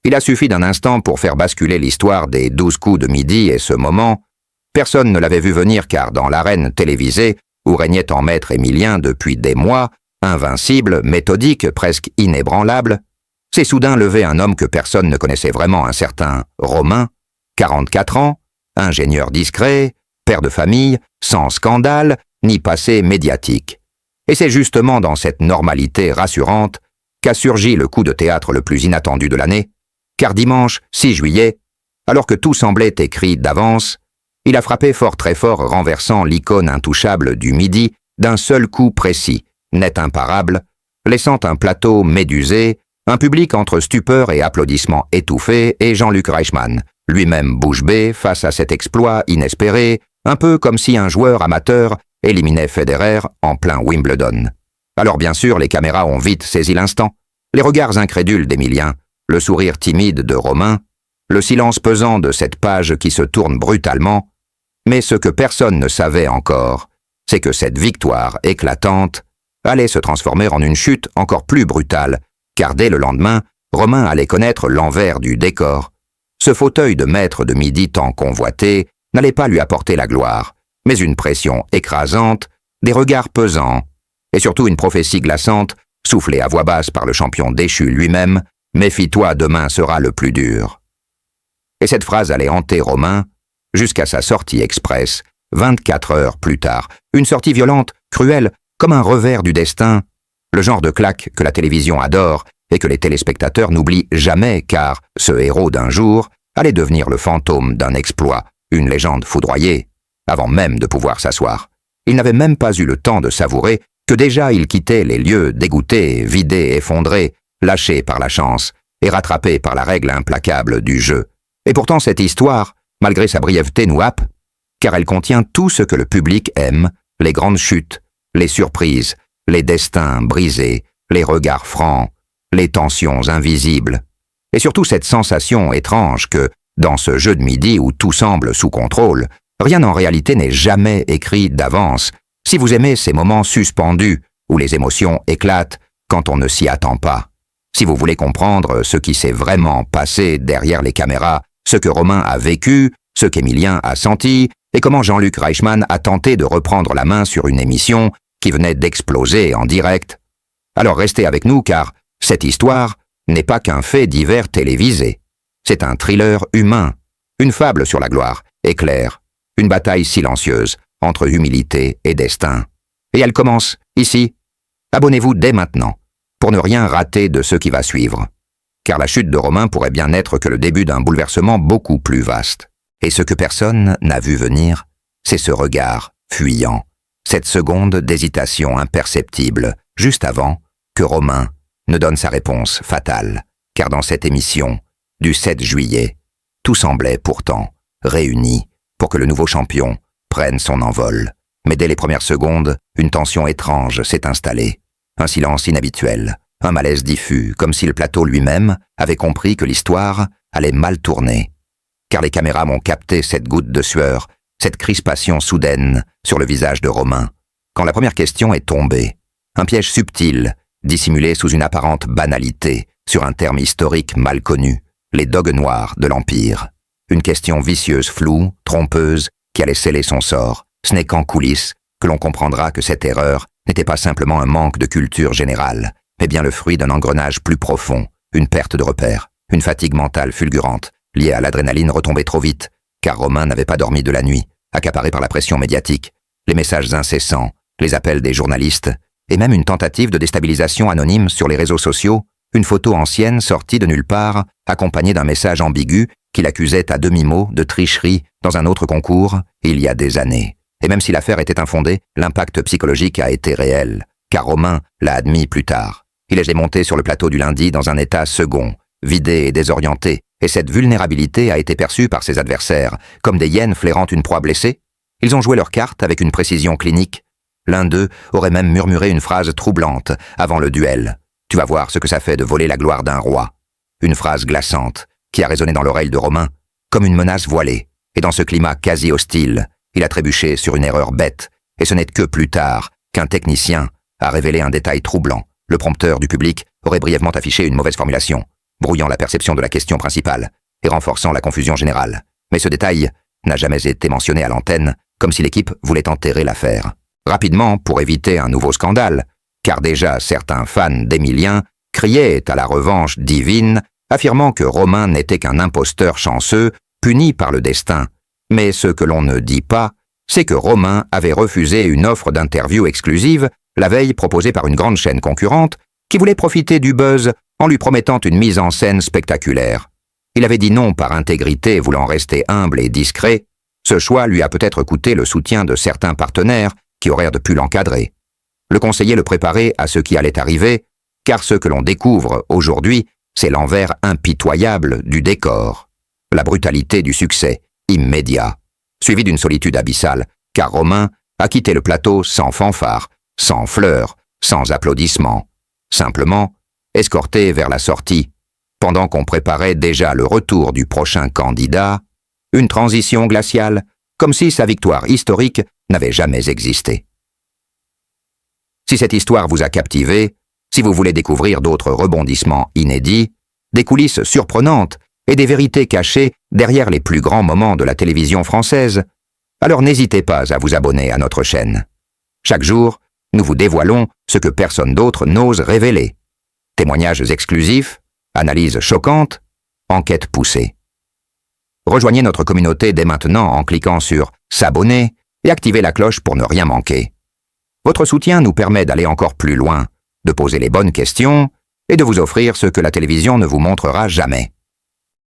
Il a suffi d'un instant pour faire basculer l'histoire des 12 coups de midi et ce moment, personne ne l'avait vu venir car dans l'arène télévisée, où régnait en maître Émilien depuis des mois, invincible, méthodique, presque inébranlable, s'est soudain levé un homme que personne ne connaissait vraiment, un certain Romain, 44 ans, ingénieur discret, père de famille, sans scandale, ni passé médiatique. Et c'est justement dans cette normalité rassurante qu'a surgi le coup de théâtre le plus inattendu de l'année, car dimanche 6 juillet, alors que tout semblait écrit d'avance, il a frappé fort très fort, renversant l'icône intouchable du midi d'un seul coup précis, net imparable, laissant un plateau médusé, un public entre stupeur et applaudissements étouffés, et Jean-Luc Reichmann, lui-même bouche bée face à cet exploit inespéré, un peu comme si un joueur amateur éliminait Federer en plein Wimbledon. Alors bien sûr, les caméras ont vite saisi l'instant, les regards incrédules d'Émilien, le sourire timide de Romain, le silence pesant de cette page qui se tourne brutalement, mais ce que personne ne savait encore, c'est que cette victoire éclatante allait se transformer en une chute encore plus brutale, car dès le lendemain, Romain allait connaître l'envers du décor. Ce fauteuil de maître de midi tant convoité n'allait pas lui apporter la gloire, mais une pression écrasante, des regards pesants, et surtout une prophétie glaçante, soufflée à voix basse par le champion déchu lui-même, « Méfie-toi, demain sera le plus dur ». Et cette phrase allait hanter Romain jusqu'à sa sortie express, 24 heures plus tard. Une sortie violente, cruelle, comme un revers du destin, le genre de claque que la télévision adore et que les téléspectateurs n'oublient jamais car ce héros d'un jour allait devenir le fantôme d'un exploit, une légende foudroyée, avant même de pouvoir s'asseoir. Il n'avait même pas eu le temps de savourer que déjà il quittait les lieux dégoûtés, vidés, effondrés, lâchés par la chance et rattrapés par la règle implacable du jeu. Et pourtant cette histoire, malgré sa brièveté, nous happe, car elle contient tout ce que le public aime, les grandes chutes, les surprises, les destins brisés, les regards francs, les tensions invisibles, et surtout cette sensation étrange que, dans ce jeu de midi où tout semble sous contrôle, rien en réalité n'est jamais écrit d'avance, si vous aimez ces moments suspendus où les émotions éclatent quand on ne s'y attend pas. Si vous voulez comprendre ce qui s'est vraiment passé derrière les caméras, ce que Romain a vécu, ce qu'Émilien a senti, et comment Jean-Luc Reichmann a tenté de reprendre la main sur une émission qui venait d'exploser en direct. Alors restez avec nous car cette histoire n'est pas qu'un fait divers télévisé. C'est un thriller humain, une fable sur la gloire, éclair, une bataille silencieuse entre humilité et destin. Et elle commence ici. Abonnez-vous dès maintenant pour ne rien rater de ce qui va suivre. Car la chute de Romain pourrait bien n'être que le début d'un bouleversement beaucoup plus vaste. Et ce que personne n'a vu venir, c'est ce regard fuyant, cette seconde d'hésitation imperceptible, juste avant que Romain ne donne sa réponse fatale. Car dans cette émission du 7 juillet, tout semblait pourtant réuni pour que le nouveau champion prenne son envol. Mais dès les premières secondes, une tension étrange s'est installée. Un silence inhabituel, un malaise diffus, comme si le plateau lui-même avait compris que l'histoire allait mal tourner. Car les caméras m'ont capté cette goutte de sueur, cette crispation soudaine sur le visage de Romain, quand la première question est tombée. Un piège subtil, dissimulé sous une apparente banalité, sur un terme historique mal connu, les dogues noirs de l'Empire. Une question vicieuse, floue, trompeuse, qui allait sceller son sort. Ce n'est qu'en coulisses que l'on comprendra que cette erreur n'était pas simplement un manque de culture générale, mais bien le fruit d'un engrenage plus profond, une perte de repère, une fatigue mentale fulgurante, liée à l'adrénaline retombée trop vite, car Romain n'avait pas dormi de la nuit, accaparé par la pression médiatique, les messages incessants, les appels des journalistes, et même une tentative de déstabilisation anonyme sur les réseaux sociaux, une photo ancienne sortie de nulle part, accompagnée d'un message ambigu qui l'accusait à demi-mot de tricherie dans un autre concours il y a des années. Et même si l'affaire était infondée, l'impact psychologique a été réel, car Romain l'a admis plus tard. Il est monté sur le plateau du lundi dans un état second, vidé et désorienté, et cette vulnérabilité a été perçue par ses adversaires comme des hyènes flairant une proie blessée. Ils ont joué leurs cartes avec une précision clinique. L'un d'eux aurait même murmuré une phrase troublante avant le duel. « Tu vas voir ce que ça fait de voler la gloire d'un roi ». Une phrase glaçante qui a résonné dans l'oreille de Romain comme une menace voilée, et dans ce climat quasi hostile, il a trébuché sur une erreur bête, et ce n'est que plus tard qu'un technicien a révélé un détail troublant. Le prompteur du public aurait brièvement affiché une mauvaise formulation. brouillant la perception de la question principale et renforçant la confusion générale. Mais ce détail n'a jamais été mentionné à l'antenne, comme si l'équipe voulait enterrer l'affaire. Rapidement, pour éviter un nouveau scandale, car déjà certains fans d'Emilien criaient à la revanche divine, affirmant que Romain n'était qu'un imposteur chanceux, puni par le destin. Mais ce que l'on ne dit pas, c'est que Romain avait refusé une offre d'interview exclusive, la veille proposée par une grande chaîne concurrente, qui voulait profiter du buzz en lui promettant une mise en scène spectaculaire. Il avait dit non par intégrité, voulant rester humble et discret. Ce choix lui a peut-être coûté le soutien de certains partenaires qui auraient pu l'encadrer. Le conseiller le préparait à ce qui allait arriver, car ce que l'on découvre aujourd'hui, c'est l'envers impitoyable du décor. La brutalité du succès, immédiat, suivi d'une solitude abyssale, car Romain a quitté le plateau sans fanfare, sans fleurs, sans applaudissements, simplement escorté vers la sortie, pendant qu'on préparait déjà le retour du prochain candidat, une transition glaciale, comme si sa victoire historique n'avait jamais existé. Si cette histoire vous a captivé, si vous voulez découvrir d'autres rebondissements inédits, des coulisses surprenantes et des vérités cachées derrière les plus grands moments de la télévision française, alors n'hésitez pas à vous abonner à notre chaîne. Chaque jour, nous vous dévoilons ce que personne d'autre n'ose révéler. Témoignages exclusifs, analyses choquantes, enquêtes poussées. Rejoignez notre communauté dès maintenant en cliquant sur « S'abonner » et activez la cloche pour ne rien manquer. Votre soutien nous permet d'aller encore plus loin, de poser les bonnes questions et de vous offrir ce que la télévision ne vous montrera jamais.